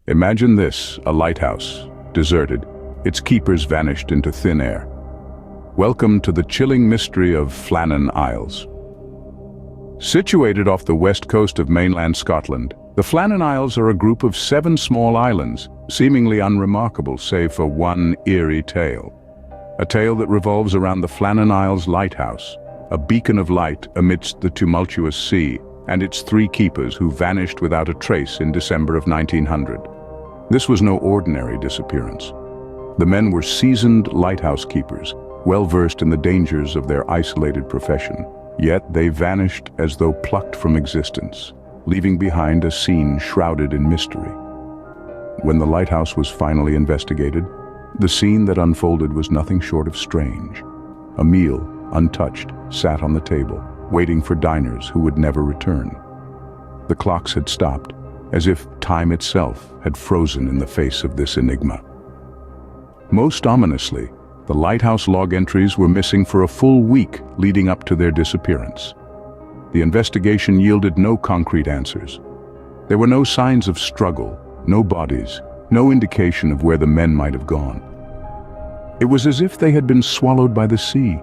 Imagine this, a lighthouse, deserted, its keepers vanished into thin air. Welcome to the chilling mystery of Flannan Isles. Situated off the west coast of mainland Scotland, the Flannan Isles are a group of 7 small islands, seemingly unremarkable save for one eerie tale. A tale that revolves around the Flannan Isles lighthouse, a beacon of light amidst the tumultuous sea, and its 3 keepers who vanished without a trace in December of 1900. This was no ordinary disappearance. The men were seasoned lighthouse keepers, well versed in the dangers of their isolated profession. Yet they vanished as though plucked from existence, leaving behind a scene shrouded in mystery. When the lighthouse was finally investigated, the scene that unfolded was nothing short of strange. A meal, untouched, sat on the table, waiting for diners who would never return. The clocks had stopped, as if time itself had frozen in the face of this enigma. Most ominously, the lighthouse log entries were missing for a full week leading up to their disappearance. The investigation yielded no concrete answers. There were no signs of struggle, no bodies, no indication of where the men might have gone. It was as if they had been swallowed by the sea.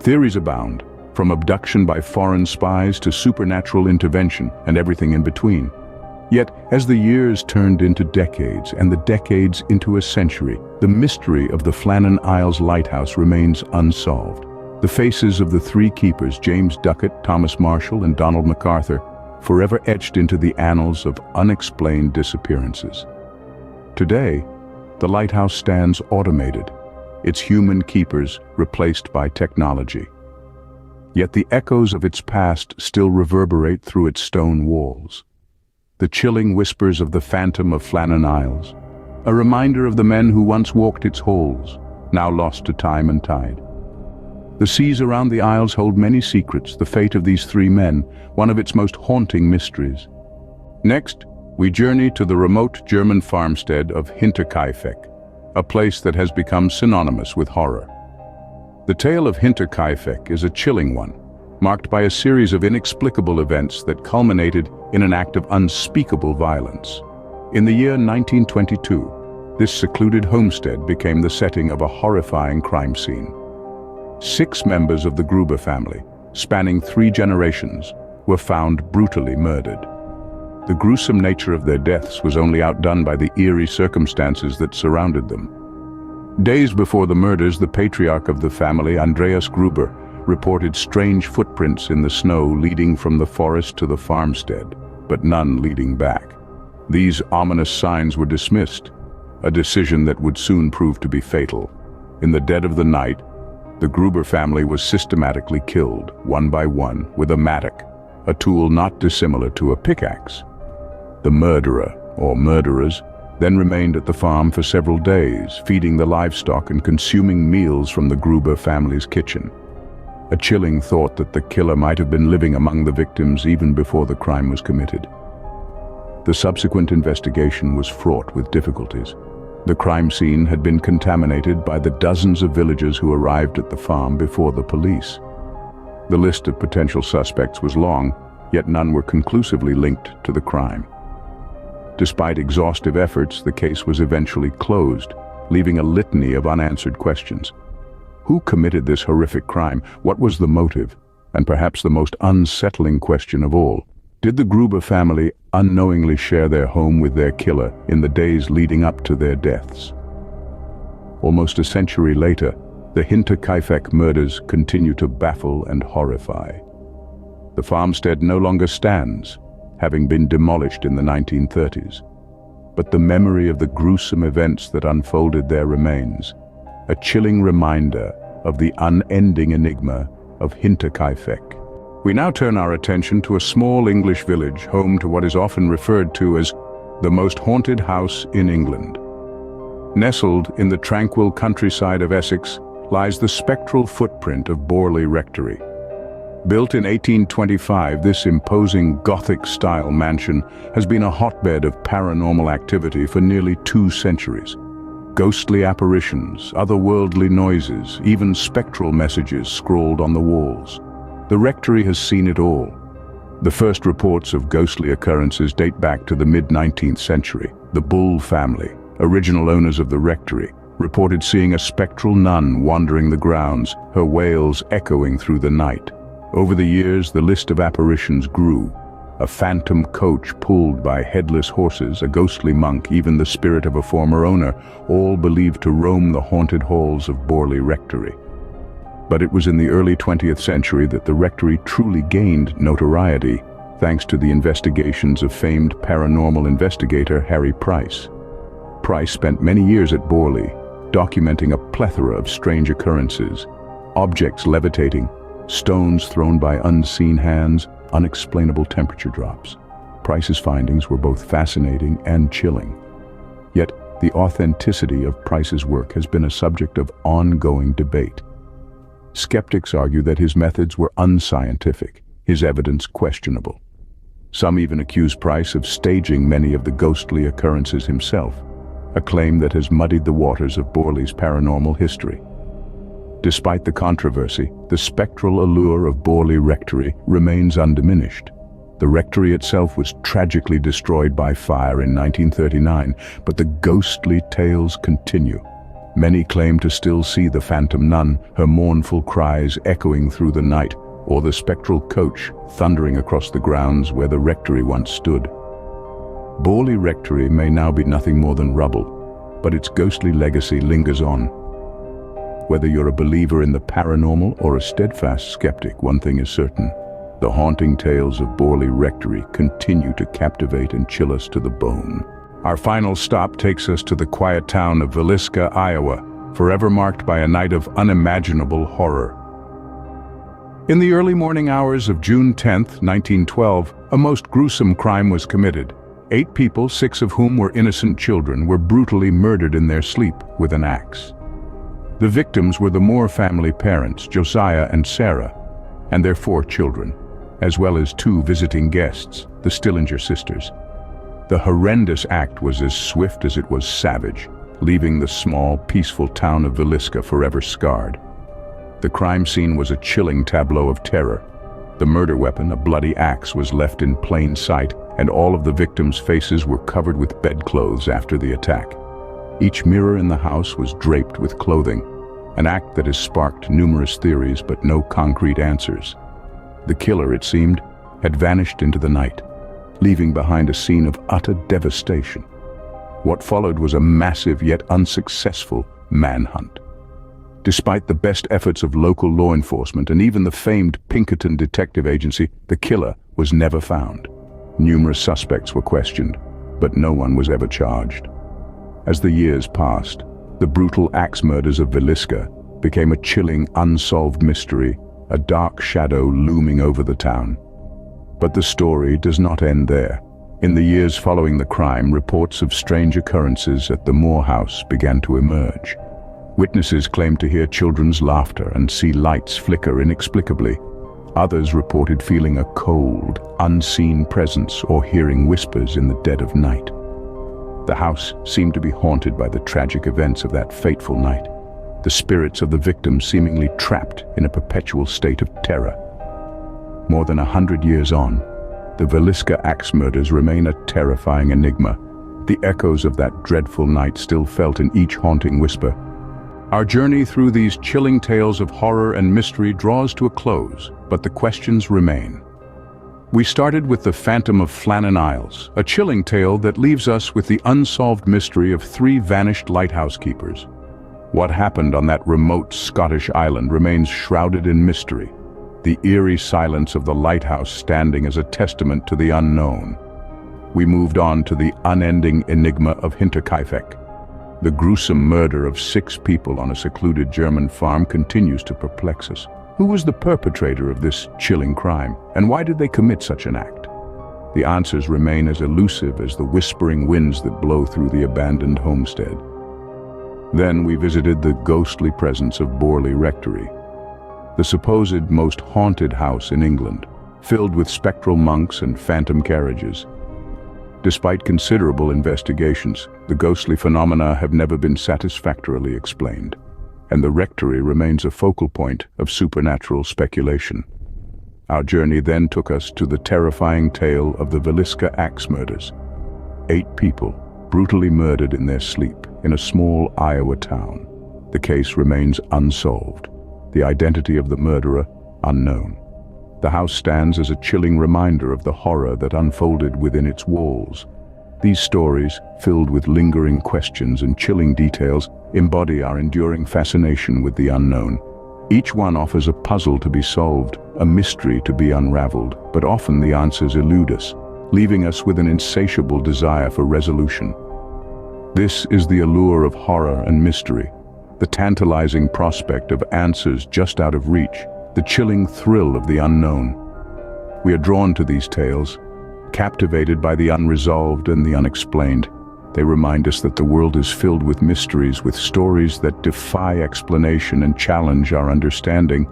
Theories abound, from abduction by foreign spies to supernatural intervention and everything in between. Yet, as the years turned into decades and the decades into a century, the mystery of the Flannan Isles lighthouse remains unsolved. The faces of the 3 keepers, James Duckett, Thomas Marshall, and Donald MacArthur, forever etched into the annals of unexplained disappearances. Today, the lighthouse stands automated, its human keepers replaced by technology. Yet the echoes of its past still reverberate through its stone walls. The chilling whispers of the phantom of Flannan Isles, a reminder of the men who once walked its halls, now lost to time and tide. The seas around the isles hold many secrets, the fate of these 3 men, one of its most haunting mysteries. Next, we journey to the remote German farmstead of Hinterkaifeck, a place that has become synonymous with horror. The tale of Hinterkaifeck is a chilling one, marked by a series of inexplicable events that culminated in an act of unspeakable violence. In the year 1922, this secluded homestead became the setting of a horrifying crime scene. 6 members of the Gruber family, spanning 3 generations, were found brutally murdered. The gruesome nature of their deaths was only outdone by the eerie circumstances that surrounded them. Days before the murders, the patriarch of the family, Andreas Gruber, reported strange footprints in the snow leading from the forest to the farmstead, but none leading back. These ominous signs were dismissed, a decision that would soon prove to be fatal. In the dead of the night, the Gruber family was systematically killed, one by one, with a mattock, a tool not dissimilar to a pickaxe. The murderer, or murderers, then remained at the farm for several days, feeding the livestock and consuming meals from the Gruber family's kitchen. A chilling thought that the killer might have been living among the victims even before the crime was committed. The subsequent investigation was fraught with difficulties. The crime scene had been contaminated by the dozens of villagers who arrived at the farm before the police. The list of potential suspects was long, yet none were conclusively linked to the crime. Despite exhaustive efforts, the case was eventually closed, leaving a litany of unanswered questions. Who committed this horrific crime? What was the motive? And perhaps the most unsettling question of all, did the Gruber family unknowingly share their home with their killer in the days leading up to their deaths? Almost a century later, the Hinterkaifeck murders continue to baffle and horrify. The farmstead no longer stands, having been demolished in the 1930s. But the memory of the gruesome events that unfolded there remains, a chilling reminder of the unending enigma of Hinterkaifeck. We now turn our attention to a small English village home to what is often referred to as the most haunted house in England. Nestled in the tranquil countryside of Essex lies the spectral footprint of Borley Rectory. Built in 1825, this imposing Gothic-style mansion has been a hotbed of paranormal activity for nearly 2 centuries. Ghostly apparitions, otherworldly noises, even spectral messages scrawled on the walls. The rectory has seen it all. The first reports of ghostly occurrences date back to the mid-19th century. The Bull family, original owners of the rectory, reported seeing a spectral nun wandering the grounds, her wails echoing through the night. Over the years, the list of apparitions grew. A phantom coach pulled by headless horses, a ghostly monk, even the spirit of a former owner, all believed to roam the haunted halls of Borley Rectory. But it was in the early 20th century that the rectory truly gained notoriety, thanks to the investigations of famed paranormal investigator Harry Price. Price spent many years at Borley, documenting a plethora of strange occurrences: objects levitating, stones thrown by unseen hands, unexplainable temperature drops. Price's findings were both fascinating and chilling. Yet, the authenticity of Price's work has been a subject of ongoing debate. Skeptics argue that his methods were unscientific, his evidence questionable. Some even accuse Price of staging many of the ghostly occurrences himself, a claim that has muddied the waters of Borley's paranormal history. Despite the controversy, the spectral allure of Borley Rectory remains undiminished. The rectory itself was tragically destroyed by fire in 1939, but the ghostly tales continue. Many claim to still see the phantom nun, her mournful cries echoing through the night, or the spectral coach thundering across the grounds where the rectory once stood. Borley Rectory may now be nothing more than rubble, but its ghostly legacy lingers on. Whether you're a believer in the paranormal or a steadfast skeptic, one thing is certain: the haunting tales of Borley Rectory continue to captivate and chill us to the bone. Our final stop takes us to the quiet town of Villisca, Iowa, forever marked by a night of unimaginable horror. In the early morning hours of June 10, 1912, a most gruesome crime was committed. 8 people, 6 of whom were innocent children, were brutally murdered in their sleep with an axe. The victims were the Moore family parents, Josiah and Sarah, and their 4 children, as well as 2 visiting guests, the Stillinger sisters. The horrendous act was as swift as it was savage, leaving the small, peaceful town of Villisca forever scarred. The crime scene was a chilling tableau of terror. The murder weapon, a bloody axe, was left in plain sight, and all of the victims' faces were covered with bedclothes after the attack. Each mirror in the house was draped with clothing, an act that has sparked numerous theories but no concrete answers. The killer, it seemed, had vanished into the night, leaving behind a scene of utter devastation. What followed was a massive yet unsuccessful manhunt. Despite the best efforts of local law enforcement and even the famed Pinkerton Detective Agency, the killer was never found. Numerous suspects were questioned, but no one was ever charged. As the years passed, the brutal axe murders of Villisca became a chilling, unsolved mystery, a dark shadow looming over the town. But the story does not end there. In the years following the crime, reports of strange occurrences at the Moore house began to emerge. Witnesses claimed to hear children's laughter and see lights flicker inexplicably. Others reported feeling a cold, unseen presence or hearing whispers in the dead of night. The house seemed to be haunted by the tragic events of that fateful night, the spirits of the victims seemingly trapped in a perpetual state of terror. More than 100 years on, the Villisca axe murders remain a terrifying enigma. The echoes of that dreadful night still felt in each haunting whisper. Our journey through these chilling tales of horror and mystery draws to a close, but the questions remain. We started with the Phantom of Flannan Isles, a chilling tale that leaves us with the unsolved mystery of 3 vanished lighthouse keepers. What happened on that remote Scottish island remains shrouded in mystery, the eerie silence of the lighthouse standing as a testament to the unknown. We moved on to the unending enigma of Hinterkaifeck. The gruesome murder of 6 people on a secluded German farm continues to perplex us. Who was the perpetrator of this chilling crime, and why did they commit such an act? The answers remain as elusive as the whispering winds that blow through the abandoned homestead. Then we visited the ghostly presence of Borley Rectory, the supposed most haunted house in England, filled with spectral monks and phantom carriages. Despite considerable investigations, the ghostly phenomena have never been satisfactorily explained, and the rectory remains a focal point of supernatural speculation. Our journey then took us to the terrifying tale of the Villisca axe murders. 8 people, brutally murdered in their sleep, in a small Iowa town. The case remains unsolved. The identity of the murderer, unknown. The house stands as a chilling reminder of the horror that unfolded within its walls. These stories, filled with lingering questions and chilling details, embody our enduring fascination with the unknown. Each one offers a puzzle to be solved, a mystery to be unraveled, but often the answers elude us, leaving us with an insatiable desire for resolution. This is the allure of horror and mystery, the tantalizing prospect of answers just out of reach, the chilling thrill of the unknown. We are drawn to these tales, captivated by the unresolved and the unexplained. They remind us that the world is filled with mysteries, with stories that defy explanation and challenge our understanding.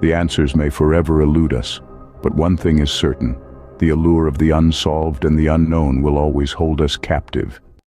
The answers may forever elude us, but one thing is certain: the allure of the unsolved and the unknown will always hold us captive.